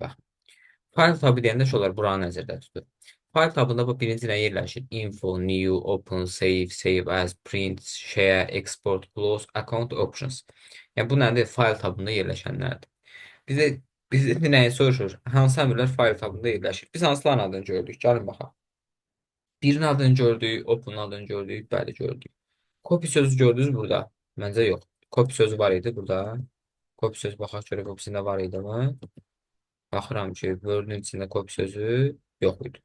Bax. Fayl tabı deyəndə şolar buranı nəzərdə tutur. Fayl tabında bu birinci nə yerləşir? Info, new, open, save, save as, print, share, export, close, account options. Yəni bu nədir? Fayl tabında yerləşənlərdir. Bizə bizə nəyi soruşur? Hansı əmrlər fayl tabında yerləşir? Biz hansıların adını gördük? Gəlin baxaq. Birinin adını gördük, open adını gördük, bəli gördük. Copy sözü gördünüz burada. Məncə yox. Copy sözü var idi burada. Copy sözü baxaq görə copysində var idi mi? Baxıram ki, Word-ün içində copy sözü yox idi.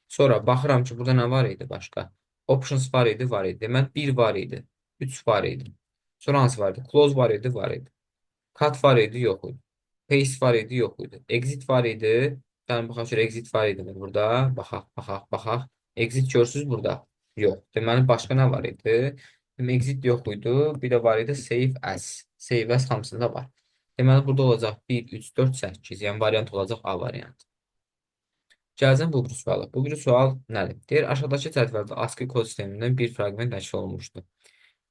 Sonra baxıram ki, burada nə var idi başqa? Options var idi, var idi. Demək, 1 var idi, 3 var idi. Sonra hansı var idi? Close var idi, var idi. Cut var idi, yox idi. Paste var idi, yox idi. Exit var idi. Yəni, baxaq ki, exit var idi burada. Baxaq, baxaq, baxaq. Exit görsünüz burada. Yox. Deməli, başqa nə var idi? Demək, exit yox idi. Bir də var idi save as. Save as hamısında var. Deməli, burada olacaq 1, 3, 4, 8. Yəni, variant olacaq A variantı. Gələcəm bu biri suala. Bu biri sual nədir? Deyir, aşağıdakı cədvəldə ASCII kod sistemindən bir fraqment nəşr olunmuşdur.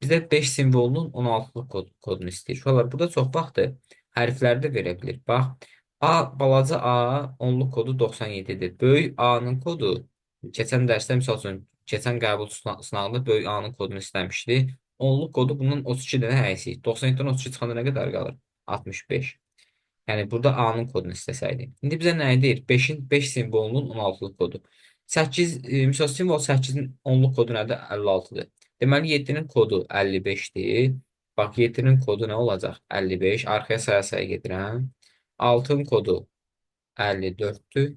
Bizə 5 simvolunun 16-lıq kodunu istəyir. Uşaqlar, burada çox vaxtı hərfləri də verə bilir. Bax, A, balaca A, onluq kodu 97-dir. Böyük A-nın kodu, keçən dərsdə, misal üçün, keçən qəbul sınağında böyük A-nın kodunu istəmişdi. Onluq kodu bunun 32 dənə əksik. 97-dən 32 çıxanda nə qədər qalır? 65. Yəni burada A-nın kodunu istəsəydik. İndi bizə nə edir? 5-in 5 simvolunun 16-lıq kodu. 8, misal simvol 8-in 10-luq kodu nədir? 56-dır. Deməli 7-nin kodu 55-dir. Bax 7-nin kodu nə olacaq? 55. Arxaya saya-saya gedirəm. 6-nın kodu 54-dür.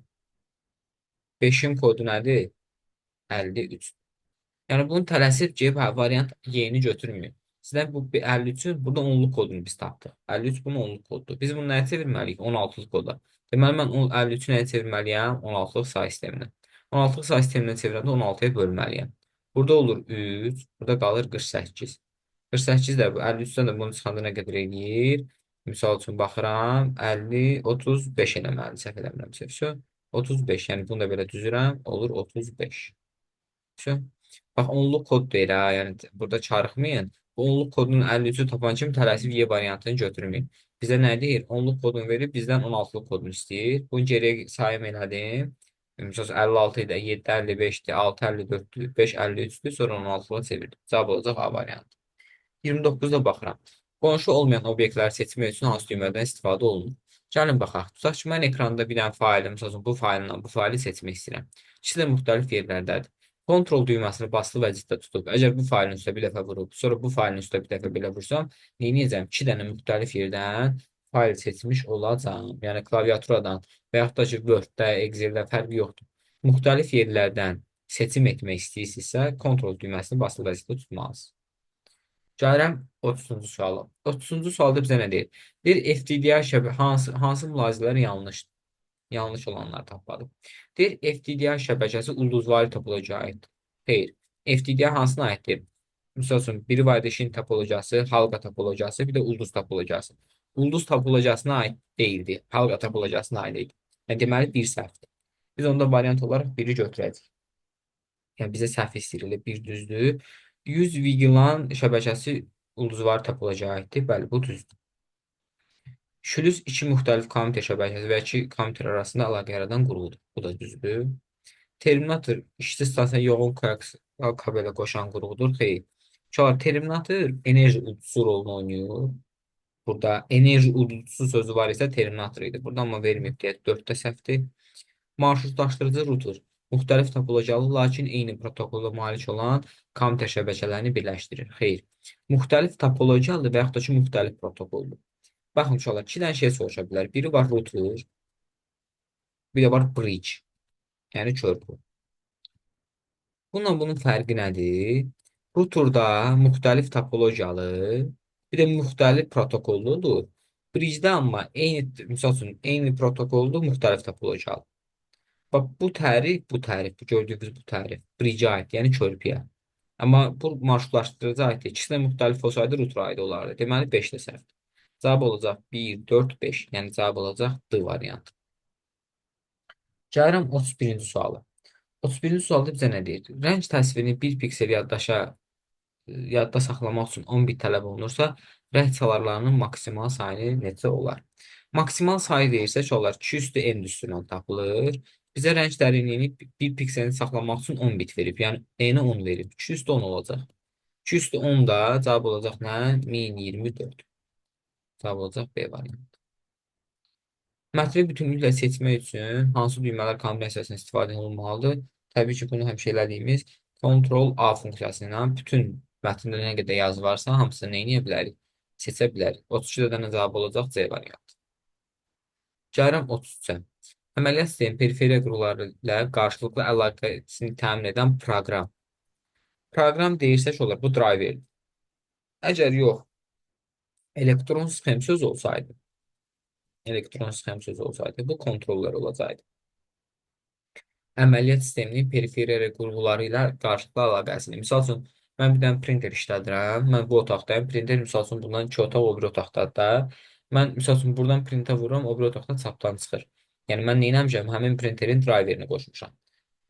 5-in kodu nədir? 53. Yəni bunu tələsib gəlib variant Y-ni götürmüyor. Sizdən bu 53-ün burada 10-luq kodunu biz tapdıq. 53 bunun 10-luq kodudur. Biz bunu nəyə çevirməliyik? 16-lıq koda. Deməli mən 53-ü nəyə çevirməliyəm? 16-lıq say sisteminə. 16-lıq say sisteminə çevirəndə 16-ya bölməliyəm. Burada olur 3, burada qalır 48. 48 də bu 53-dən də bunu çıxanda nə qədər eləyir? Misal üçün baxıram, 50, 35 eləməli, səhv eləmirəmsə. 35, yəni bunu da belə düzürəm, olur 35. Bax, onluq kod deyir ha, yəni burada çarıxmayın. Bu onluq kodunun 53-ü tapan kimi tələsib Y variantını götürməyin. Bizə nə deyir? Onluq kodunu verib bizdən 16-lıq kodunu istəyir. Bunu geriyə sayım elədim. Misal 56 idi, 7, 55-dir, 6, 54-dür, 5, 53-dür, sonra 16-lığa çevirdim. Cavab olacaq A variantı. 29-da baxıram. Qonşu olmayan obyektləri seçmək üçün hansı düymədən istifadə olunur? Gəlin baxaq. Tutaq ki, mən ekranda bir dənə faylı, misal üçün bu faylından bu faylı seçmək istəyirəm. İkisi də müxtəlif yerlərdədir. Kontrol düyməsini basılı vəziyyətdə tutub, əgər bu faylın üstə bir dəfə vurub, sonra bu faylın üstə bir dəfə belə vursam, neyniyəcəm? 2 dənə müxtəlif yerdən fayl seçmiş olacam. Yəni klaviaturadan və yaxud da ki, Word-də, Excel-də fərqi yoxdur. Müxtəlif yerlərdən seçim etmək istəyirsinizsə, kontrol düyməsini basılı vəziyyətdə tutmalısınız. Gəlirəm 30-cu suala. 30-cu sualda bizə nə deyir? Deyir, FTDR hansı mülahizələr yanlışdır? Yanlış olanları tapmadım. Deyir, FTDR şəbəkəsi ulduzvari topologiyaya aiddir. Xeyr. FTDR hansına aiddir? Misal üçün, biri var eşin topologiyası, halqa topologiyası, bir də ulduz topologiyası. Ulduz topologiyasına aid deyildi. Halqa topologiyasına aid idi. Yəni, deməli, bir səhvdir. Biz onda variant olaraq biri götürəcəyik. Yəni, bizə səhv istəyilir, bir düzdür. 100 Vigilan şəbəkəsi ulduzvari topologiyaya aiddir. Bəli, bu düzdür. Şülüs iki müxtəlif kompüter şəbəkəsi və iki kompüter arasında əlaqə yaradan qurğudur. Bu da düzdür. Terminator işçi stansiya yoğun kabelə qoşan qurğudur. Xeyr. Uşaqlar, Terminator enerji uddusu rolunu oynayır. Burada enerji uddusu sözü var isə Terminator idi. Burada amma verməyib deyə 4-də səhvdir. Marşrutlaşdırıcı router müxtəlif topologiyalı, lakin eyni protokola malik olan kompüter şəbəkələrini birləşdirir. Xeyr. Müxtəlif topologiyalı və yaxud da ki, müxtəlif protokoldur. Baxın uşaqlar, 2 dənə şey soruşa bilər. Biri var router, bir də var bridge, yəni körpü. Bununla bunun fərqi nədir? Routerda müxtəlif topologiyalı, bir də müxtəlif protokolludur. Bridge-də amma eyni, misal üçün, eyni protokoldur, müxtəlif topologiyalı. Bax, bu gördüyünüz bu tərif bridge-ə aid, yəni körpüyə. Amma bu marşrutlaşdırıcı aiddir. İkisi də müxtəlif olsaydı router aid olardı. Deməli, 5 də səhvdir. Cavab olacaq 1, 4, 5. Yəni cavab olacaq D variantı. Gəlirəm 31-ci suala. 31-ci sualda bizə nə deyir? Rəng təsvirini 1 piksel yadda saxlamaq üçün 10 bit tələb olunursa, Rəng çalarlarının maksimal sayı neçə olar? Maksimal sayı deyirsək olar 2 üstü n üstündən tapılır. Bizə rəng dərinliyini 1 pikselini saxlamaq üçün 10 bit verib. Yəni n-ə 10 verib. 2 üstü 10 olacaq. 2 üstü 10 da cavab olacaq nə? 1024. Cavab olacaq B variantı. Mətni bütünlüklə seçmək üçün hansı düymələr kombinasiyasından istifadə olunmalıdır? Təbii ki, bunu həmişə elədiyimiz Ctrl-A funksiyası ilə bütün mətndə nə qədər yazı varsa, hamısını nə edə bilərik? Seçə bilərik. 32 dənə cavab olacaq C variantı. Gəlirəm 33-ə. Əməliyyat sistemi periferiya qurğuları ilə qarşılıqlı əlaqəsini təmin edən proqram. Proqram deyirsək olar, bu driver. Əgər yox, elektron sxem sözü olsaydı, bu kontrollar olacaqdı. Əməliyyat sisteminin periferiya qurğuları ilə qarşılıqlı əlaqəsini. Misal üçün, mən bir dənə printer işlədirəm. Mən bu otaqdayım. Printer misal üçün bundan 2 otaq o bir otaqdadır da. Mən misal üçün buradan printə vururam, o bir otaqda çapdan çıxır. Yəni mən nə etmişəm? Həmin printerin driverini qoşmuşam.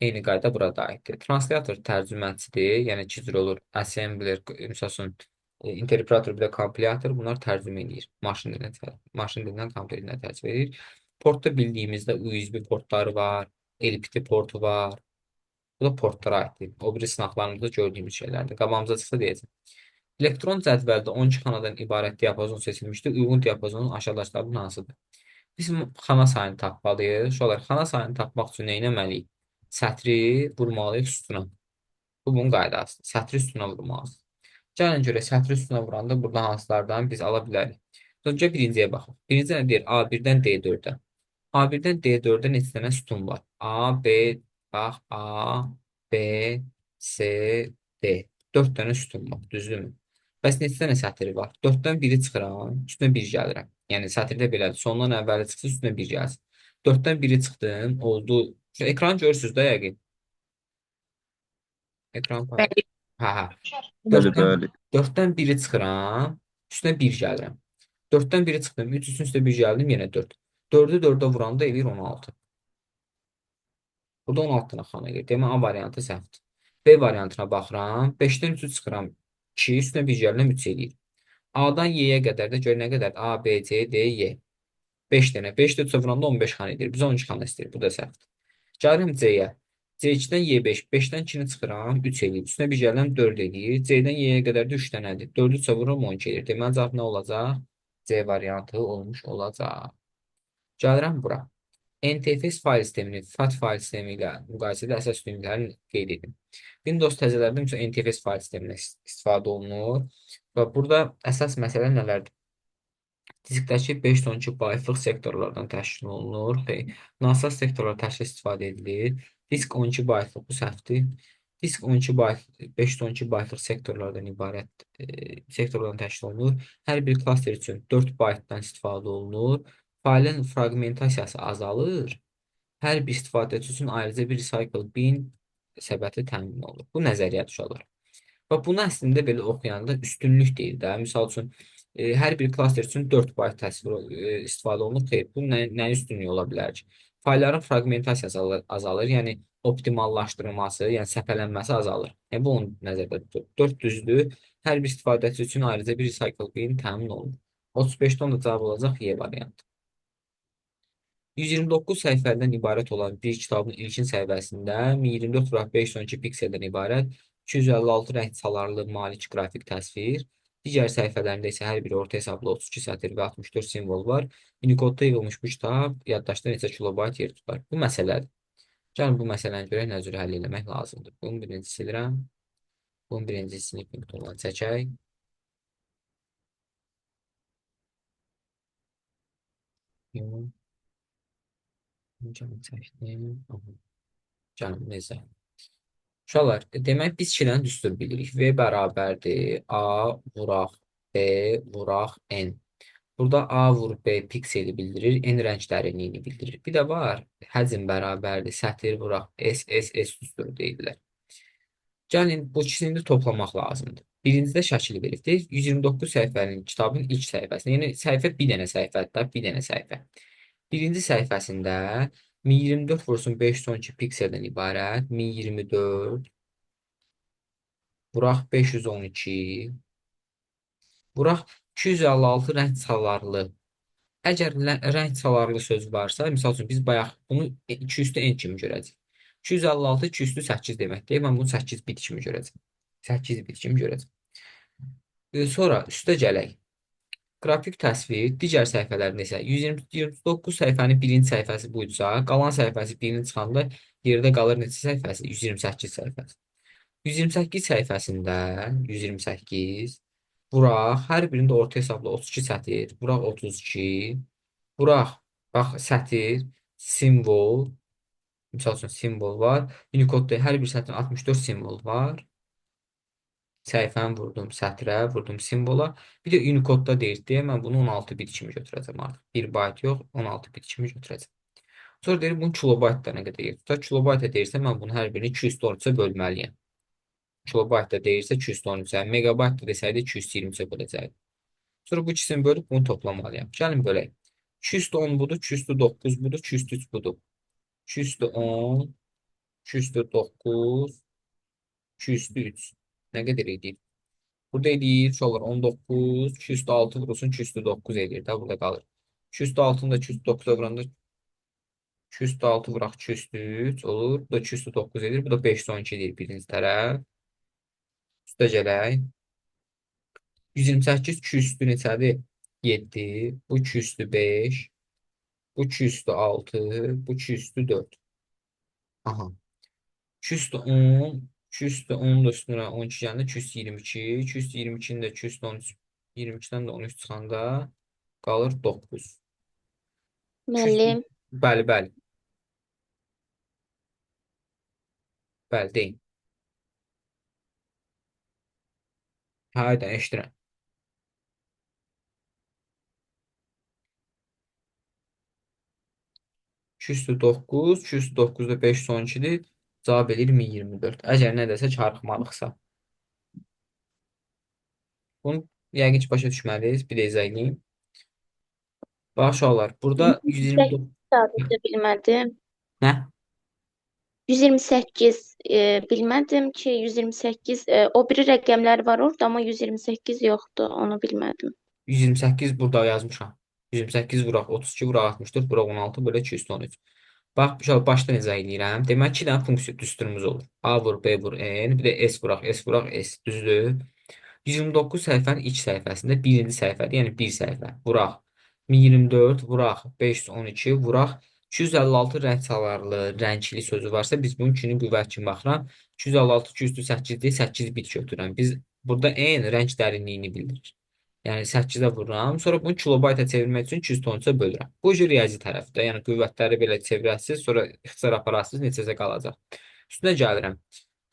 Eyni qayda burada aiddir. Translator tərcüməçidir, yəni iki cür olur. Assembler, misal üçün, interpreter, bir də kompilator bunlar tərcümə edir. Maşın dilindən kompüter dilinə tərcümə edir. Portda bildiyimizdə USB portları var. Elipti portu var. Bu da portlara aiddir. O biri sınaqlarımızda gördüyümüz şeylərdir. Qabağımıza çıxsa deyəcəm. Elektron cədvəldə 12 xanadan ibarət diapazon seçilmişdir. Uyğun diapazonun aşağıdakılardan hansıdır? Biz xana sayını tapmalıyıq. Şolar, xana sayını tapmaq üçün nə etməliyik? Sətri vurmalıyıq sütuna. Bu bunun qaydasıdır. Sətri sütuna vurmalıyıq. Gəlin görək, sətri sütuna vuranda burada hansılardan biz ala bilərik. Öncə birinciyə baxaq. Birinci nə deyir? A1-dən D4-ə. A1-dən D4-ə neçə dənə sütun var? A, B, bax, A, B, C, D. 4 dənə sütun var, düzdürmü? Bəs neçə dənə sətri var? 4-dən biri çıxıram, üstünə 1 gəlirəm. Yəni sətirdə belədir. Sondan əvvəli çıxsa üstünə 1 gəlsin. 4-dən biri çıxdım, oldu. Şu ekran görürsüz də yəqin. Ekran payı. Hə, hə. Bəli, 4-dən bəli. 4-dən biri çıxıram, üstünə 1 gəlirəm. 4-dən biri çıxdım, 3 üstünə 1 gəldim, yenə 4. 4-ü 4-ə vuranda eləyir 16. Burada 16 dənə xana edir. Demə A variantı səhvdir. B variantına baxıram. 5-dən 3-ü çıxıram. 2, üstünə 1 gəlirəm, 3 eləyir. A-dan Y-yə qədər də gör nə qədərdir? A, B, C, D, Y. 5 dənə. 5 də 3-ə vuranda 15 xana edir. Bizə 12 xana istəyir. Bu da səhvdir. Gəlirəm C-yə. C2-dən Y5. 5-dən 2-ni çıxıram, 3 eləyir. Üstünə 1 gəlirəm, 4 eləyir. C-dən Y-yə qədər də 3 dənədir. 4-ü 3-ə vururam, 12 eləyir. Deməli, cavab nə olacaq? C variantı olmuş olacaq. Gəlirəm bura. NTFS fayl sistemini FAT fayl sistemi ilə müqayisədə əsas üstünlüklərini qeyd edin. Windows təzələrdə üçün NTFS fayl sistemindən istifadə olunur və burada əsas məsələ nələrdir? Diskdəki 512 baytlıq sektorlardan təşkil olunur. Nasaz sektorlar təşkil istifadə edilir. Disk 12 baytlıq, bu səhvdir. Disk 12 bayt, 512 baytlıq sektorlardan ibarət sektorlardan təşkil olunur. Hər bir klaster üçün 4 baytdan istifadə olunur. Faylın fraqmentasiyası azalır. Hər bir istifadəçi üçün ayrıca bir recycle bin səbəti təmin olunur. Bu nəzəriyyə uşaqlar. Və bunu əslində belə oxuyanda üstünlük deyil də. Misal üçün, hər bir klaster üçün 4 bayt istifadə olunur. Xeyr, bu nə üstünlüyü ola bilər ki? Faylların fraqmentasiyası azalır, yəni optimallaşdırılması, yəni səpələnməsi azalır. Yəni, bu onu nəzərdə tutur. 4 düzdür. Hər bir istifadəçi üçün ayrıca bir recycle bin təmin olunur. 35-dən da cavab olacaq Y variantı. 129 səhifədən ibarət olan bir kitabın ilkin səhifəsində 1024x512 pikseldən ibarət 256 rəng çalarlı malik qrafik təsvir, digər səhifələrində isə hər biri orta hesablı 32 sətir və 64 simvol var. Unicode'da yığılmış bu kitab yaddaşda neçə kilobayt yer tutar? Bu məsələdir. Gəlin bu məsələni görək nə cür həll etmək lazımdır. Bunun birinci silirəm. Bunun birincisini punktundan çəkək. Canım çəkdim. Canım necə? Uşaqlar, demək biz iki dənə düstur bilirik. V bərabərdir A vuraq B vuraq N. Burada A vur B pikseli bildirir, N rəng dərinliyini bildirir. Bir də var, həcm bərabərdir, sətir vuraq S, S, S düsturu deyirlər. Gəlin, bu ikisini də toplamaq lazımdır. Birincidə şəkil veribdir. 129 səhifənin kitabın ilk səhifəsində, yəni səhifə bir dənə səhifədir da, bir dənə səhifə. Birinci səhifəsində 1024 vursun 512 pikseldən ibarət 1024 vuraq 512 vuraq 256 rəng çalarlı. Əgər rəng çalarlı söz varsa, misal üçün biz bayaq bunu 2 üstü n kimi görəcəyik. 256 2 üstü 8 deməkdir. Mən bunu 8 bit kimi görəcəm. 8 bit kimi görəcəm. Sonra üstə gələk. Qrafik təsvir digər səhifələrin isə 129 səhifənin birinci səhifəsi buysa, qalan səhifəsi birinci çıxanda yerdə qalır neçə səhifəsi? 128 səhifəsi. 128 səhifəsində 128 buraq hər birində orta hesabla 32 sətir, buraq 32, buraq bax sətir, simvol, misal üçün simvol var. Unicode-da hər bir sətrin 64 simvol var. Səhifəni vurdum sətrə, vurdum simvola. Bir də Unicode-da deyir deyə mən bunu 16 bit kimi götürəcəm artıq. 1 bayt yox, 16 bit kimi götürəcəm. Sonra deyir bunu kilobaytda nə qədər yer tutar? Kilobaytda deyirsə mən bunu hər birini 213-ə bölməliyəm. Kilobaytda deyirsə 213-ə, megabaytda desəydi 220-ə böləcəkdim. Sonra bu ikisini bölüb bunu toplamalıyam. Gəlin bölək. 210 budur, 209 budur, 203 budur. 210, 209, 203. Nə qədər edir? Burada eləyir, şu olur 19, 206 vurulsun 209 eləyir də, burada qalır. 206-nı da 209-a vuranda 206 vuraq 203 olur. Bu da 209 edir. Bu da 512 edir birinci tərəf. Üstə gələk. 128 2 üstü neçədir? 7. Bu 2 üstü 5. Bu 2 üstü 6. Bu 2 üstü 4. Aha. 2 üstü 10. 2 üstü 10 da üstünə 12 gəndə 222. 222-nin də 2 üstü 13. 22-dən də 13 çıxanda qalır 9. 200, Müəllim, bəli, bəli, bəli, deyin. Hayda, eşidirəm. 209, 209-da 5 son 2-dir. Cavab edir 1024. Əgər nə desə çarpmalıqsa. Bunu yəqin ki, başa düşməliyik. Bir də izah edeyim. Bax, uşaqlar, burada 128 129... sadəcə bilmədim. Nə? 128 bilmədim ki, 128 o biri rəqəmlər var orada, amma 128 yoxdur, onu bilmədim. 128 burada yazmışam. 128 vuraq 32 vuraq 64 vuraq 16 belə 213. Bax, uşaq başdan izah edirəm. Demək ki, 2 dənə funksiya düsturumuz olur. A vur, B vur, N, bir də S vuraq, S vuraq, S. Düzdür? 129 səhifənin ilk səhifəsində birinci səhifədir, yəni bir səhifə. Vuraq 1024, vuraq 512, vuraq 256 rəng çalarlı, rəngli sözü varsa biz bunun 2-ni qüvvət kimi baxıram. 256 2 8-dir, 8 bit götürürəm. Biz burada n rəng dərinliyini bildirir. Yəni 8-ə vururam. Sonra bunu kilobayta çevirmək üçün 213-ə bölürəm. Bu riyazi tərəfdə, yəni qüvvətləri belə çevirəsiz, sonra ixtisar apararsız neçəsə qalacaq. Üstünə gəlirəm.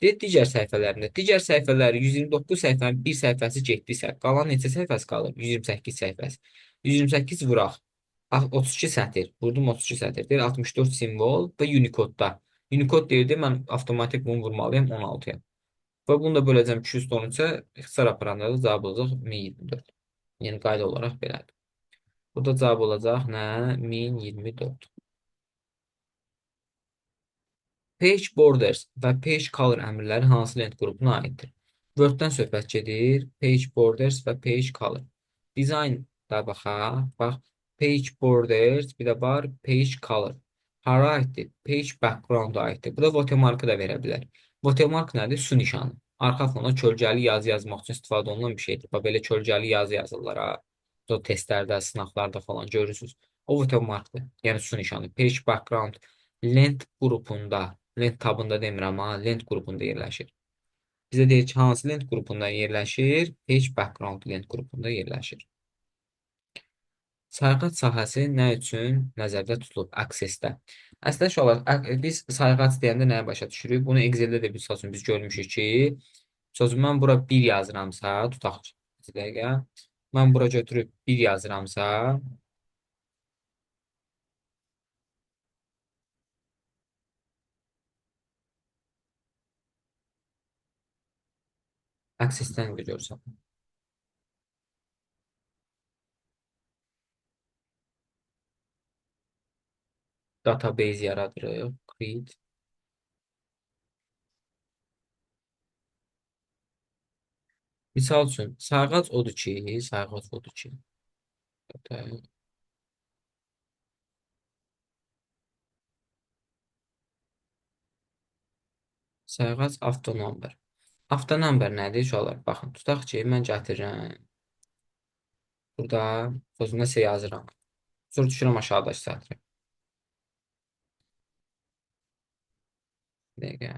Deyir, digər səhifələrində. Digər səhifələri 129 səhifənin bir səhifəsi getdisə, qalan neçə səhifəsi qalır? 128 səhifəsi. 128 vuraq. 32 sətir. Vurdum 32 sətir. Deyir 64 simvol və Unicode-da. Unicode deyirdi, mən avtomatik bunu vurmalıyam 16-ya. Və bunu da böləcəm 213-ə, ixtisar aparanda da cavab olacaq 1024. Yəni qayda olaraq belədir. Burada cavab olacaq nə? 1024. Page borders və page color əmrləri hansı lent qrupuna aiddir? Word-dən söhbət gedir. Page borders və page color. Design-da baxaq. Bax, page borders, bir də var page color. Hara aiddir? Page background-a aiddir. Bu da watermark-ı da verə bilər. Watermark nədir? Su nişanı. Arxa fona kölgəli yazı yazmaq üçün istifadə olunan bir şeydir. Bax, belə kölgəli yazı yazırlar ha. O testlərdə, sınaqlarda falan görürsünüz. O watermark-dır. Yəni su nişanı. Page background lent qrupunda, lent tabında demirəm ha, lent qrupunda yerləşir. Bizə deyir ki, hansı lent qrupunda yerləşir? Page background lent qrupunda yerləşir. Sayğac sahəsi nə üçün nəzərdə tutulub Access-də? Əslində uşaqlar, biz sayğac deyəndə nəyə başa düşürük? Bunu Excel-də də biz görmüşük ki, sözüm mən bura 1 yazıramsa, tutaq ki, bir dəqiqə. Mən bura götürüb 1 yazıramsa, Access-dən də görsəm. Database yaradırıq. Create. Misal üçün, sayğac odur ki, sayğac odur ki, sayğac avtonomber. Avtonomber nədir uşaqlar? Baxın, tutaq ki, mən gətirirəm. Burada sözü nəsə yazıram. Sonra düşürəm aşağıdakı sətrə. Bir dəqiqə.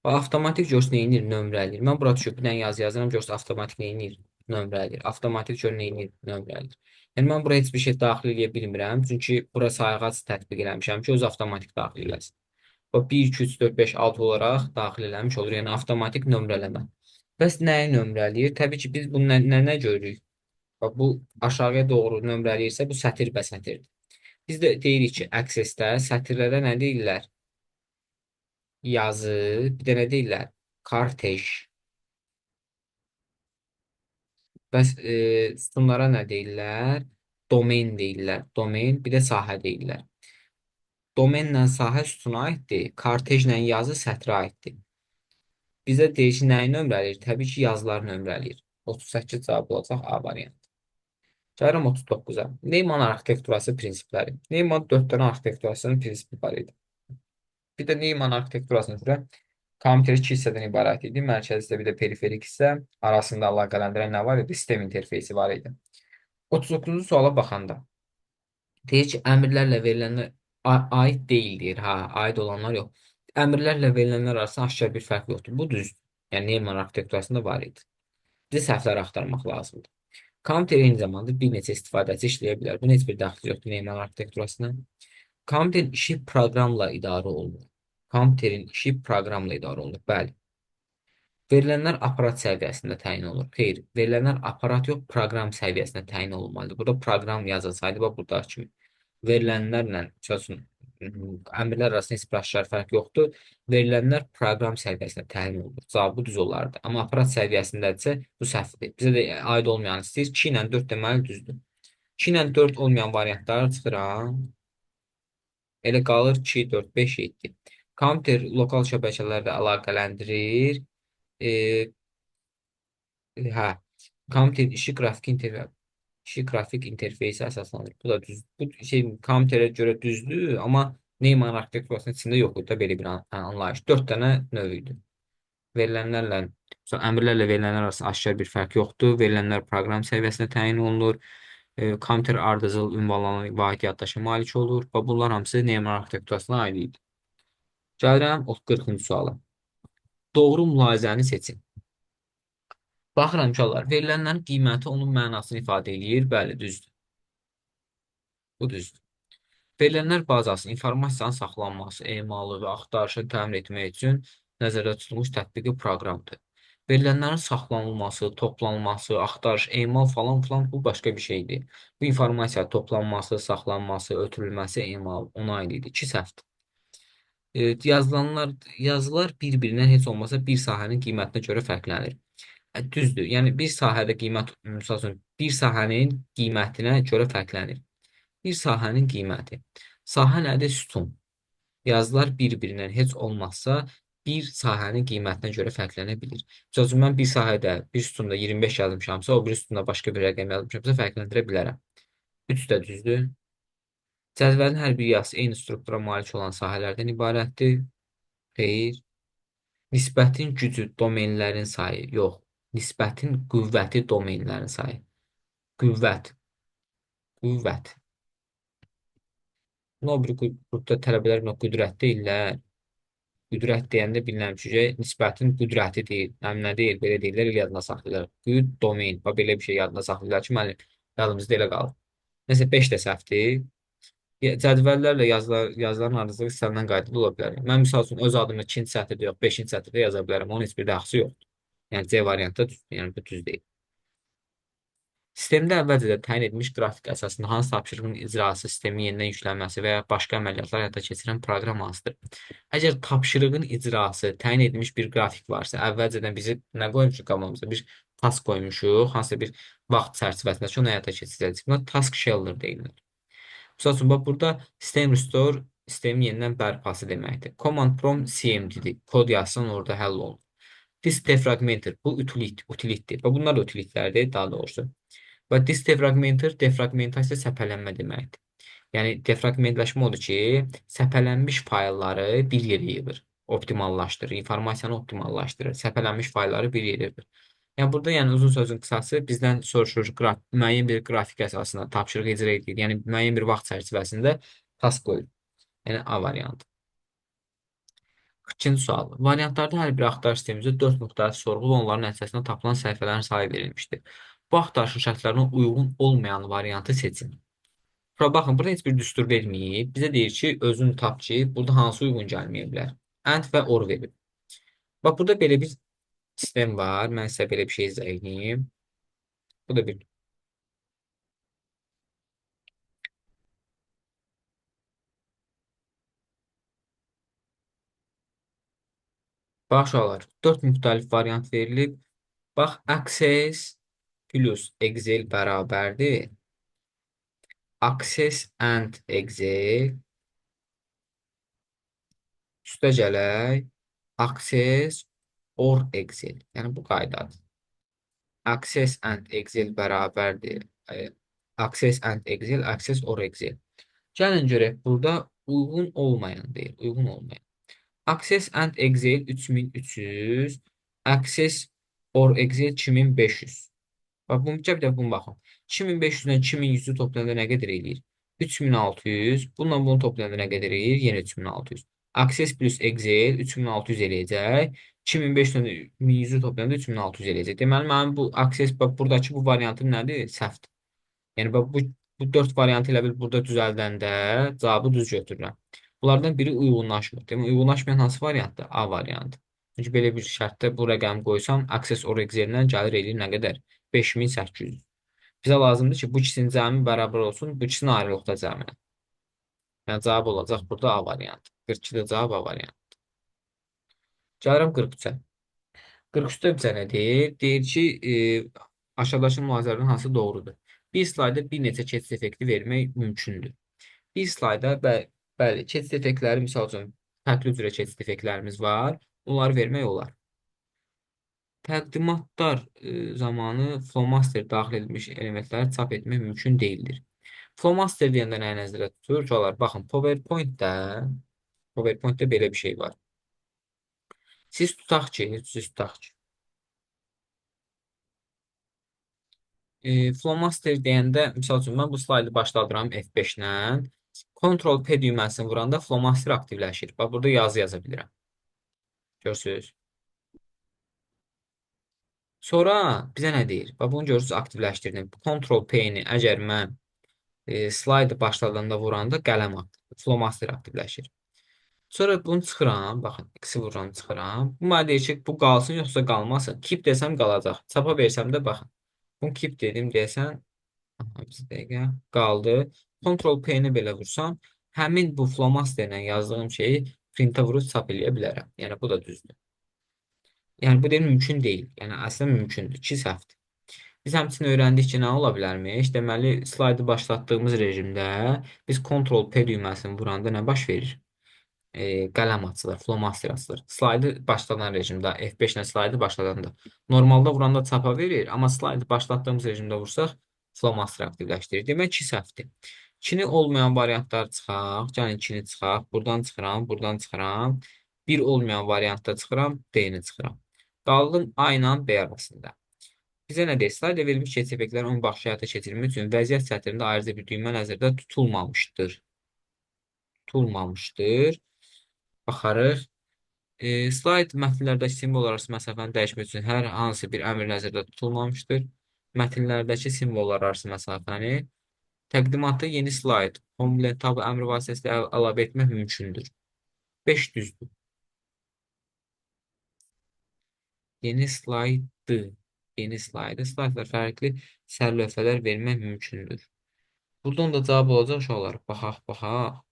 O avtomatik görs neyinir? Nömrələyir. Mən bura düşüb bir dənə yazıram, görs avtomatik neyinir? Nömrələyir. Avtomatik gör neyinir? Nömrələyir. Yəni mən bura heç bir şey daxil edə bilmirəm. Çünki bura sayğac tətbiq eləmişəm ki, öz avtomatik daxil eləsin. O 1, 2, 3, 4, 5, 6 olaraq daxil eləmiş olur. Yəni avtomatik nömrələmə. Bəs nəyi nömrələyir? Təbii ki, biz bunu nə görürük? Bax, bu aşağıya doğru nömrələyirsə, bu sətir bəsətirdir. Biz də deyirik ki, Access-də sətirlərə nə deyirlər? Yazı, bir də nə deyirlər? Kortej. Bəs sütunlara nə deyirlər? Domain deyirlər. Domain, bir də sahə deyirlər. Domenlə sahə sütuna aiddir. Kortejlə yazı sətrə aiddir. Bizə deyir ki, nəyi nömrələyir? Təbii ki, yazılar nömrələyir. 38 cavab olacaq A variantı. Gəlirəm 39-a. Neyman arxitekturası prinsipləri. Neyman 4 dənə arxitekturasının prinsipi var idi. Bir də Neyman arxitekturasına görə kompüter iki hissədən ibarət idi. Mərkəzi hissə, bir də periferik hissə. Arasında əlaqələndirən nə var idi? Sistem interfeysi var idi. 39-cu suala baxanda deyir ki, əmrlərlə verilənlər aid deyil deyir. Ha, aid olanlar yox. Əmrlərlə verilənlər arasında aşkar bir fərq yoxdur. Bu düzdür. Yəni Neyman arxitekturasında var idi. Bizə səhvlər axtarmaq lazımdır. Kompüter eyni zamanda bir neçə istifadəçi işləyə bilər. Bunun heç bir daxili yoxdur Neyman arxitekturasına. Kompüterin işi proqramla idarə olunur. Kompüterin işi proqramla idarə olunur. Bəli. Verilənlər aparat səviyyəsində təyin olunur. Xeyr, verilənlər aparat yox, proqram səviyyəsində təyin olunmalıdır. Burada proqram yazılsaydı, bax burada kimi verilənlərlə, məsəl üçün, əmrlər arasında heç bir aşkar fərq yoxdur. Verilənlər proqram səviyyəsində təyin olunur. Cavabı düz olardı. Amma aparat səviyyəsindədirsə, bu səhvdir. Bizə də aid olmayan istəyir. 2 ilə 4 deməli düzdür. 2 ilə 4 olmayan variantları çıxıram. Elə qalır 2, 4, 5, 7. Kompüter lokal şəbəkələrlə əlaqələndirir. E, hə, kompüterin işi qrafik interfeysi əsaslanır. Bu da düz. Bu şey kompüterə görə düzdür, amma Neyman arxitekturasının içində yox idi da belə bir anlayış. 4 dənə növ idi. Verilənlərlə, sonra əmrlərlə verilənlər arasında aşkar bir fərq yoxdur. Verilənlər proqram səviyyəsində təyin olunur. Kompüter ardıcıl ünvanlanan vahid yaddaşa malik olur və bunlar hamısı Neyman arxitekturasına aid idi. Gəlirəm 40-cı suala. Doğru mülahizəni seçin. Baxıram ki, onlar verilənlərin qiyməti onun mənasını ifadə eləyir. Bəli, düzdür. Bu düzdür. Verilənlər bazasının informasiyanın saxlanması, emalı və axtarışı təmin etmək üçün nəzərdə tutulmuş tətbiqi proqramdır. Verilənlərin saxlanılması, toplanması, axtarış, emal falan filan bu başqa bir şeydir. Bu informasiya toplanması, saxlanması, ötürülməsi, emal ona aid idi. İki səhvdir. Yazılar bir-birindən heç olmasa bir sahənin qiymətinə görə fərqlənir. Düzdür. Yəni bir sahədə qiymət, məsəl üçün, bir sahənin qiymətinə görə fərqlənir. Bir sahənin qiyməti. Sahə nədir? Sütun. Yazılar bir-birindən heç olmazsa bir sahənin qiymətinə görə fərqlənə bilir. Məsəl üçün, mən bir sahədə, bir sütunda 25 yazmışamsa, o bir sütunda başqa bir rəqəm yazmışamsa fərqləndirə bilərəm. 3 də düzdür. Cədvəlin hər bir yazısı eyni struktura malik olan sahələrdən ibarətdir. Xeyr. Nisbətin gücü domenlərin sayı. Yox. Nisbətin qüvvəti domenlərin sayı. Qüvvət. Qüvvət. Buna bir qrupda tələbələr buna qüdrət deyirlər. Qüdrət deyəndə bilinən şey nisbətin qüdrəti deyil. Həm nə deyil, belə deyirlər, el yadına saxlayırlar. Qüd, domain. Bax, belə bir şey yadına saxlayırlar ki, müəllim, yadımızda elə qalır. Nəsə 5 də səhvdir. Cədvəllərlə yazıların arasında istənilən qaydada ola bilər. Mən misal üçün öz adımı 2-ci sətirdə yox, 5-ci sətirdə yaza bilərəm. Onun heç bir dəxsi yoxdur. Yəni C variantı düzdür. Yəni bu düz deyil. Sistemdə əvvəlcədən təyin edilmiş qrafik əsasında hansı tapşırığın icrası, sistemin yenidən yüklənməsi və ya başqa əməliyyatlar həyata keçirən proqram hansıdır? Əgər tapşırığın icrası təyin edilmiş bir qrafik varsa, əvvəlcədən bizi nə qoymuşuq qabağımıza? Bir task qoymuşuq, hansısa bir vaxt çərçivəsində ki, onu həyata keçirəcəyik. Buna task scheduler deyilir. Misal üçün, bax, burada system restore sistemin yenidən bərpası deməkdir. Command prompt CMD-dir. Kod yazsan orada həll olunur. This defragmented bu utilitdir. Və bunlar da utilitlərdir daha doğrusu. Və this defragmented defragmentasiya səpələnmə deməkdir. Yəni defragmentləşmə odur ki, səpələnmiş faylları bir yerə yığır, optimallaşdırır, informasiyanı optimallaşdırır, səpələnmiş faylları bir yerə yığır. Yəni burada yəni uzun sözün qısası bizdən soruşur müəyyən bir qrafik əsasında tapşırıq icra edir. Yəni müəyyən bir vaxt çərçivəsində task qoyur. Yəni A variantı. İkinci sual. Variantlarda hər bir axtarış sistemimizdə 4 müxtəlif sorğu və onların nəticəsində tapılan səhifələrin sayı verilmişdir. Bu axtarışın şərtlərinə uyğun olmayan variantı seçin. Bura baxın, burada heç bir düstur verməyib. Bizə deyir ki, özün tap ki, burada hansı uyğun gəlməyə bilər. And və or verib. Bax, burada belə bir sistem var. Mən sizə belə bir şey izah edeyim. Bu da bir. Bax, uşaqlar, 4 müxtəlif variant verilib. Bax, Access plus Excel bərabərdir. Access and Excel üstə gələk. Access or Excel. Yəni, bu qaydadır. Access and Excel bərabərdir. Access and Excel, Access or Excel. Gəlin görək, burada uyğun olmayan deyil, uyğun olmayan. Access and Excel 3300, Access or Excel 2500. Bax, bu bir də bunu baxın. 2500-dən 2100-ü toplayanda nə qədər eləyir? 3600. Bununla bunu toplayanda nə qədər eləyir? Yenə 3600. Access plus Excel 3600 eləyəcək. 2500-dən 1100-ü toplayanda 3600 eləyəcək. Deməli, mənim bu Access, bax, buradakı bu variantım nədir? Səhvdir. Yəni, bax, bu 4 variantı ilə bir burada düzəldəndə cavabı düz götürürəm. Bunlardan biri uyğunlaşmır. Demək, uyğunlaşmayan hansı variantdır? A variantı. Çünki belə bir şərtdə bu rəqəmi qoysam, Access or Excel-dən gəlir eləyir nə qədər? 5800. Bizə lazımdır ki, bu ikisinin cəmi bərabər olsun, bu ikisinin ayrılıqda cəminə. Yəni, cavab olacaq burada A variantı. 42-də cavab A variantı. Gəlirəm 43-ə. 43-də bizə nə deyir? Deyir ki, aşağıdakı mülahizələrdən hansı doğrudur? Bir slayda bir neçə keçid effekti vermək mümkündür. Bir slayda, bəli, keçid effektləri, misal üçün, fərqli cürə keçid effektlərimiz var. Bunları vermək olar. Təqdimatlar zamanı flowmaster daxil edilmiş elementləri çap etmək mümkün deyildir. Flowmaster deyəndə nəyə nəzərdə tutur? Uşaqlar, baxın, PowerPoint-də belə bir şey var. Siz tutaq ki, Flowmaster deyəndə, misal üçün, mən bu slaydı başladıram F5-lə. Ctrl-P düyməsini vuranda Flowmaster aktivləşir. Bax, burada yazı yaza bilirəm. Görürsünüz? Sonra bizə nə deyir? Bax, bunu görürsünüz, aktivləşdirdim. Ctrl-P-ni əgər mən slaydı başladanda vuranda qələm flowmaster aktivləşir. Sonra bunu çıxıram. Baxın, X-i vururam, çıxıram. Bu mənə deyir ki, bu qalsın yoxsa qalmasın. Keep desəm qalacaq. Çapa versəm də baxın. Bunu keep dedim deyəsən. Aha, bir dəqiqə. Qaldı. Ctrl-P-ni belə vursam, həmin bu flowmasterlə yazdığım şeyi printə vurub çap eləyə bilərəm. Yəni, bu da düzdür. Yəni, bu deyil, mümkün deyil. Yəni, əslində mümkündür. 2 səhvdir. Biz həmçinin öyrəndik ki, nə ola bilərmiş? Deməli, slaydı başlatdığımız rejimdə biz Ctrl-P düyməsini vuranda nə baş verir? Qələm açılır, flowmaster açılır. Slaydı başladan rejimdə, F5 ilə slaydı başladanda. Normalda vuranda çapa verir, amma slaydı başlatdığımız rejimdə vursaq, flowmaster aktivləşdirir. Demək, 2 səhvdir. 2-ni olmayan variantlar çıxaq. Gəlin 2-ni çıxaq. Buradan çıxıram, buradan çıxıram. 1 olmayan variantda çıxıram, D-ni çıxıram. Qaldım A ilə B arasında. Bizə nə deyir? Slayda verilmiş keçid effektləri onun baxışı həyata keçirilmək üçün vəziyyət sətrində ayrıca bir düymə nəzərdə tutulmamışdır. Tutulmamışdır. Baxarıq. Slayd mətnlərdəki simvol arası məsafəni dəyişmək üçün hər hansı bir əmr nəzərdə tutulmamışdır. Mətnlərdəki simvollar arası məsafəni təqdimatda yeni slayd, homeland tab əmri vasitəsilə əlavə etmək mümkündür. 5 düzdür. Yeni slaydı. Yeni slaydı. Slaydlar fərqli sərlövhələr vermək mümkündür. Buradan da cavab olacaq uşaqlar. Baxaq.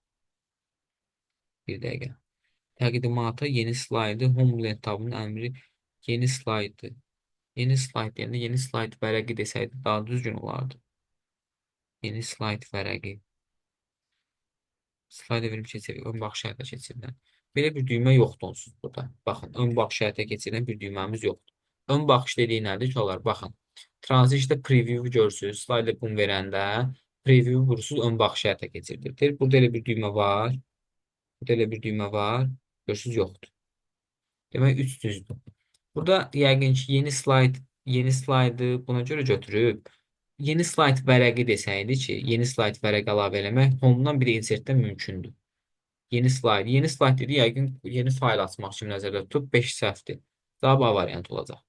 Bir dəqiqə. Təqdimata yeni slaydı. Homeland tabının əmri yeni slaydı. Yeni slayd deyəndə yeni slayd vərəqi desəydi daha düzgün olardı. Yeni slayd vərəqi. Slayda verim keçirik. Ön baxış həyata keçirilən. Belə bir düymə yoxdur onsuz burada. Baxın, ön baxış həyata keçirilən bir düyməmiz yoxdur. Ön baxış dediyi nədir ki, olar? Baxın, tranzitdə preview görürsünüz. Slayda bunu verəndə preview vurursunuz, ön baxış həyata keçirilir. Burada elə bir düymə var. Burada elə bir düymə var. Görürsünüz, yoxdur. Demək, 3 düzdür. Burada yəqin ki, yeni slaydı buna görə götürüb. Yeni slayd vərəqi desəydi ki, yeni slayd vərəq əlavə eləmək homedan bir insertdən mümkündür. Yeni slayd. Yeni slayd dedi, yəqin yeni fayl açmaq üçün nəzərdə tutub 5 səhvdir. Cavab A variantı olacaq.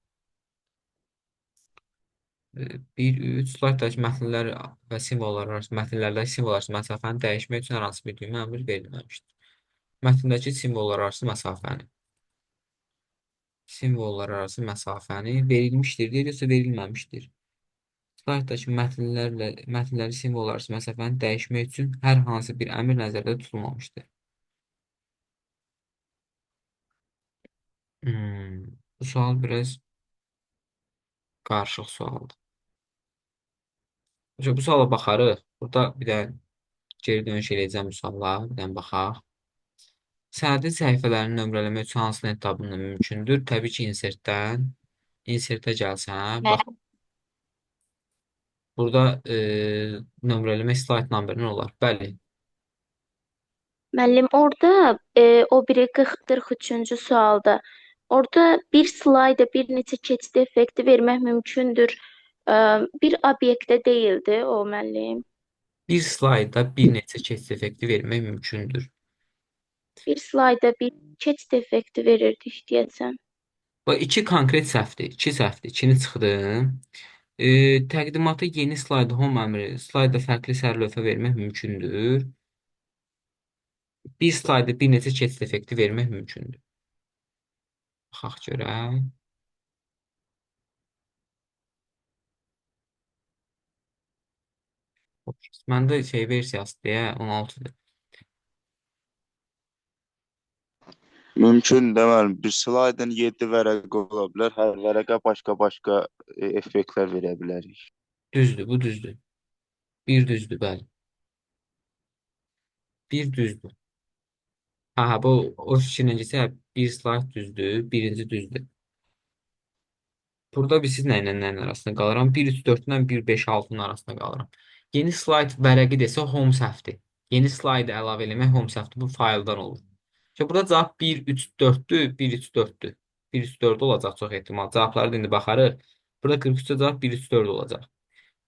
1, 3 slayddakı mətnlər və simvollar arası, mətnlərdəki simvollar arası məsafəni dəyişmək üçün hər hansı bir düymə əmr verilməmişdir. Mətndəki simvollar arası məsafəni. Simvollar arası məsafəni verilmişdir, deyir, yoxsa verilməmişdir. Slayddakı mətnləri simvollar arası məsafəni dəyişmək üçün hər hansı bir əmr nəzərdə tutulmamışdır. Bu sual biraz qarışıq sualdır. Bu suala baxarıq. Burada bir də geri dönüş eləyəcəm bu suala. Bir dənə baxaq. Sənədin səhifələrini nömrələmək üçün hansı lent tabında mümkündür? Təbii ki, insertdən. İnsertə gəlsən, bax, burada nömrələmə slide number-ın olar. Bəli, Müəllim, orada o biri 43-cü sualda orada bir slayda bir neçə keçid effekti vermək mümkündür. E, Bir obyektə deyildi o müəllim. bir slayda bir neçə keçid effekti vermək mümkündür. Bir slayda bir keçid effekti verirdik deyəsən. Bax, iki konkret səhvdir. İki səhvdir. İkini çıxdım. Təqdimata yeni slayda home əmri, slayda fərqli sərlövhə vermək mümkündür. Bir slayda bir neçə keçid effekti vermək mümkündür. Baxaq görək. Məndə şey versiyası deyə 16-dır. Mümkün deməli bir slaydın 7 vərəqə ola bilər. Hər vərəqə başqa-başqa effektlər verə bilərik. Düzdür, bu düzdür. Bir düzdür, bəli. Bir düzdür. Ha, bu o fikirləncəsə bir slayd düzdür, birinci düzdür. Burada biz siz nə ilə nəyin arasında qalıram? 1-3-4-lə 1-5-6-nın arasında qalıram. Yeni slayd vərəqi desə home səhvdir. Yeni slaydı əlavə eləmək home səhvdir. Bu fayldan olur. Şimdi burada cavab 1-3-4-dür, 1-3-4-dür. 1-3-4 olacaq çox ehtimal. Cavabları da indi baxarıq. Burada 43-də cavab 1-3-4 olacaq.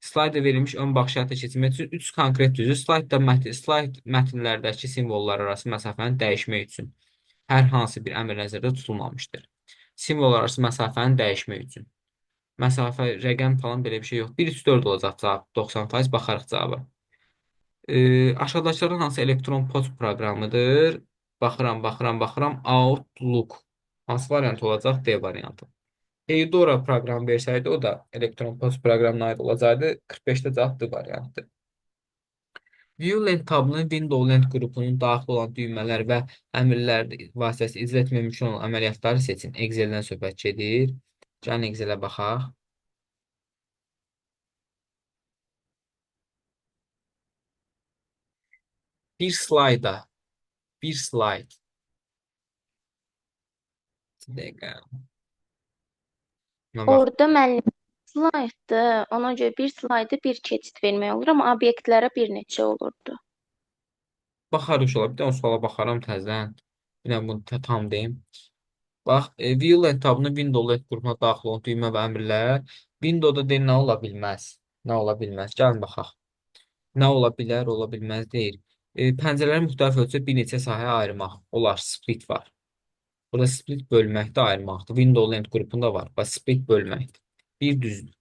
Slayda verilmiş ön baxış həyata keçirmək üçün 3 konkret düzü slayd mətnlərdəki simvollar arası məsafəni dəyişmək üçün hər hansı bir əmr nəzərdə tutulmamışdır. Simvollar arası məsafəni dəyişmək üçün. Məsafə, rəqəm falan belə bir şey yox. 1-3-4 olacaq cavab. 90% baxarıq cavaba. Aşağıdakılardan hansı elektron poçt proqramıdır? Baxıram. Outlook. Hansı variant olacaq? D variantı. Eudora proqram versəydi, o da elektron poçt proqramına aid olacaqdı. 45-də cavab D variantı. ViewLent tabının Windows Lent qrupunun daxil olan düymələr və əmrlər vasitəsilə icra etmək mümkün olan əməliyyatları seçin. Excel-dən söhbət gedir. Gəlin Excel-ə baxaq. Bir slayda, bir slayd. Bir dəqiqə. Buna bax. Orada müəllim slayddır. Ona görə bir slayda bir keçid vermək olur, amma obyektlərə bir neçə olurdu. Baxarıq inşallah. Bir dənə o suala baxaram təzədən. Bir dənə bunu tam deyim. Bax, ViewLent tabının Windows Lent qrupuna daxil olan düymə və əmrlər. Windowda deyil, nə ola bilməz? Nə ola bilməz? Gəlin baxaq. Nə ola bilər, ola bilməz deyil. Pəncərələri müxtəlif ölçüdə bir neçə sahəyə ayırmaq. Olar, split var. Burada split bölməkdə ayırmaqdır. Windows Lent qrupunda var. Bax, split bölməkdir. Bir düzdür.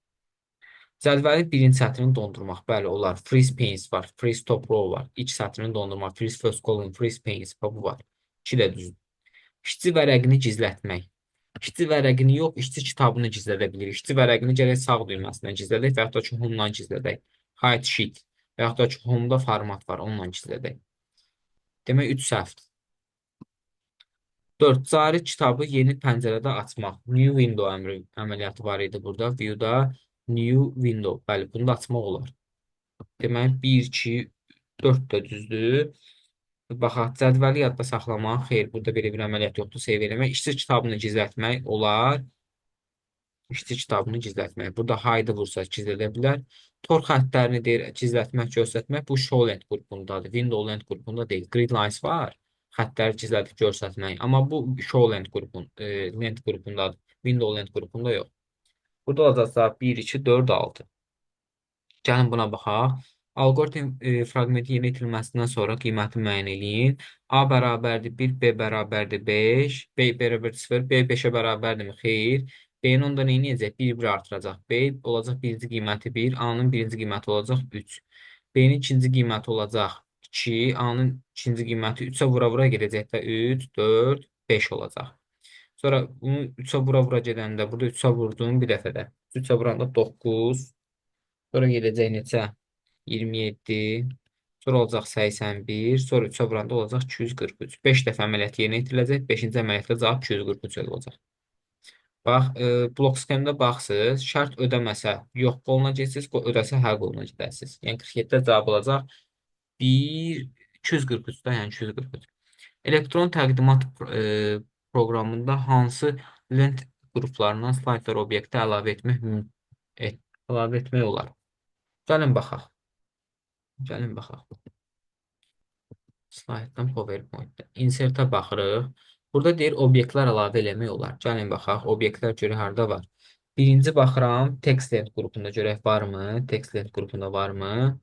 Cədvəlin birinci sətrini dondurmaq. Bəli, olar. Freeze panes var. Freeze top row var. İlk sətrini dondurmaq. Freeze first column, freeze panes. Bu var. İki də düzdür. İşçi vərəqini gizlətmək. İşçi vərəqini yox, işçi kitabını gizlədə bilirik. İşçi vərəqini gərək sağ düyməsindən gizlədək və yaxud da ki, home-dan gizlədək. Hide sheet və yaxud da ki, home-da format var, onunla gizlədək. Demək, 3 səhvdir. 4. Cari kitabı yeni pəncərədə açmaq. New window əməliyyatı var idi burada. View-da new window. Bəli, bunu da açmaq olar. Demək, 1, 2, 4 də düzdür. Baxaq, cədvəli yadda saxlamaq. Xeyr, burada belə bir əməliyyat yoxdur. Save eləmək. İşçi kitabını gizlətmək olar. İşçi kitabını gizlətmək. Burada hide vursa gizlədə bilər. Tor xəttlərini deyir, gizlətmək, göstərmək. Bu show length qrupundadır. Window length qrupunda deyil. Grid lines var. Xəttləri gizlədib göstərmək. Amma bu show length qrupundadır. Window length qrupunda yox. Burada olacaqsa 1, 2, 4, 6. Gəlin buna baxaq. Alqoritm fraqmenti yerinə yetirilməsindən sonra qiyməti müəyyən eləyin. A bərabərdir 1, B bərabərdir 5, B bərabərdir 0, B 5-ə bərabərdirmi? Xeyr. B-nin onda nə edəcək? 1 artıracaq. B olacaq birinci qiyməti 1, A-nın birinci qiyməti olacaq 3. B-nin ikinci qiyməti olacaq 2, A-nın ikinci qiyməti 3-ə vura-vura gedəcək də 3, 4, 5 olacaq. Sonra bunu 3-ə vura-vura gedəndə burada 3-ə vurdum bir dəfədə. 3-ə vuranda 9. Sonra gedəcək neçə? 27. Sonra olacaq 81. Sonra 3-ə vuranda olacaq 243. 5 dəfə əməliyyat yerinə yetiriləcək. 5-ci əməliyyatda cavab 243 olacaq. Bax, blok sxemdə baxsınız. Şərt ödəməsə yox qoluna geçsiniz, ödəsə hə qoluna gedəsiniz. Yəni 47-də cavab olacaq 1, 243-də, yəni 243. Elektron təqdimat proqramında hansı lent qruplarından slaytlar obyektə əlavə etmək olar? Gəlin baxaq. Gəlin baxaq. Slaytdan PowerPoint-də. Insert-ə baxırıq. Burada deyir, obyektlər əlavə eləmək olar. Gəlin baxaq. Obyektlər görə harada var? Birinci baxıram. Text lent qrupunda görək varmı? Text lent qrupunda varmı?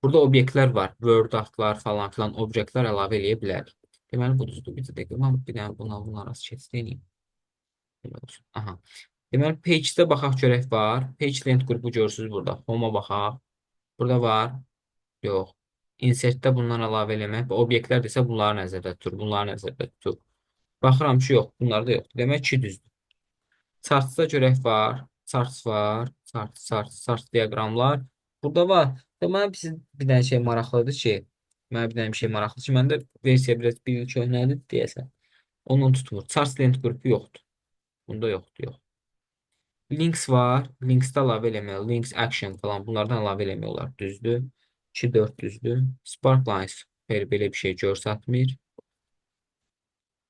Burada obyektlər var. Word artlar falan filan obyektlər əlavə eləyə bilərik. Deməli, bu düzdür. Bir dəqiqə. Mən bir dənə bunun arası keçid edeyim. Belə olsun. Aha. Deməli, page-də baxaq görək var. Page lent qrupu görürsünüz burada. Home-a baxaq. Burada var. Yox. Insert-də bundan əlavə eləmək. Bu obyektlər desə bunları nəzərdə tutur. Bunları nəzərdə tutur. Baxıram ki, yox. Bunlar da yoxdur. Demək ki, düzdür. Charts-da görək var. Charts var. Charts diaqramlar. Burada var. Deməli, sizin bir dənə şey maraqlıdır ki, mənə bir dənə bir şey maraqlıdır ki, məndə versiya biraz bir il köhnədir deyəsən. Onun tutmur. Charts lent qrupu yoxdur. Bunda yoxdur, yox. Links var. Linksdə əlavə eləmək. Links, action falan bunlardan əlavə eləmək olar. Düzdür. 2, 4 düzdür. Sparklines belə bir şey göstərmir.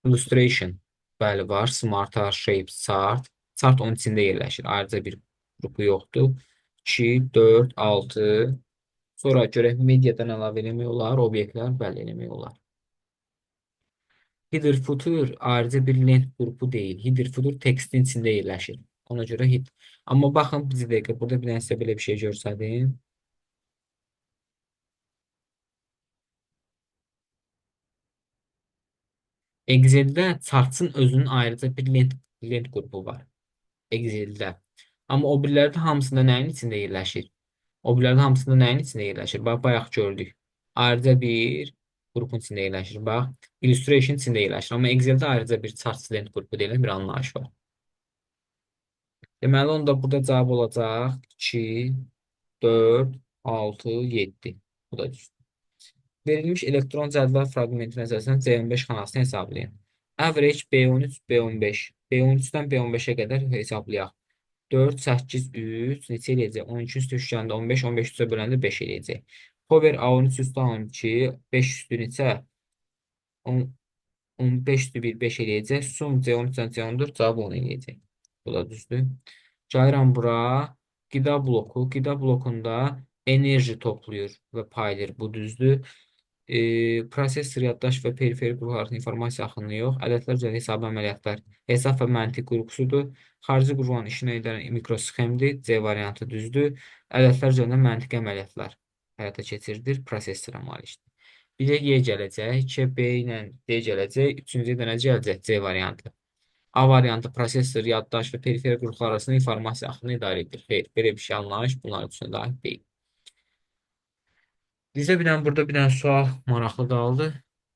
Illustration. Bəli var. Smarter, Shapes, Chart. Chart onun içində yerləşir. Ayrıca bir qrupu yoxdur. 2, 4, 6. Sonra görək mediadan əlavə eləmək olar. Obyektlər bəli eləmək olar. Header footer ayrıca bir lent qrupu deyil. Header footer tekstin içində yerləşir. Ona görə hit. Amma baxın bir dəqiqə burada bir dənə sizə belə bir şey göstərdim. Excel-də chartsın özünün ayrıca bir lent qrupu var. Excel-də. Amma o birilərdə hamısında nəyin içində yerləşir? O birilərdə hamısında nəyin içində yerləşir? Bax, bayaq gördük. Ayrıca bir qrupun içində yerləşir. Bax, illustration içində yerləşir. Amma Excel-də ayrıca bir charts lent qrupu deyilən bir anlayış var. Deməli, onda burada cavab olacaq 2, 4, 6, 7. Bu da düzdür. Verilmiş elektron cədvəl fraqmentinə əsasən C15 xanasını hesablayın. Average B13, B15. B13-dən B15-ə qədər hesablayaq. 4, 8, 3 neçə eləyəcək? 12 üstü üçgəndə 15, 15 üstə böləndə 5 eləyəcək. Power A13 üstü A12, 5 üstü neçə? 15 üstü 1, 5 eləyəcək. Sum C13-dən C14 cavab 10 eləyəcək. Bu da düzdür. Gəlirəm bura. Qida bloku. Qida blokunda enerji toplayır və paylayır. Bu düzdür. Prosesor, yaddaş və periferi qurğuların informasiya axını yox. Ədədlər üzrə hesab əməliyyatlar hesab və məntiq qurğusudur. Xarici qurğuların işinə edən mikrosxemdir. C variantı düzdür. Ədədlər üzərində məntiqi əməliyyatlar həyata keçirilir. Prosesora malikdir. Bizə Y gələcək, 2 B ilə D gələcək, 3-cü də nə gələcək? C variantı. A variantı prosesor, yaddaş və periferi qruplar arasında informasiya axını idarə edir. Xeyr, belə bir şey anlayış bunların üçün daxil deyil. Bizə bir dənə burada bir dənə sual maraqlı qaldı.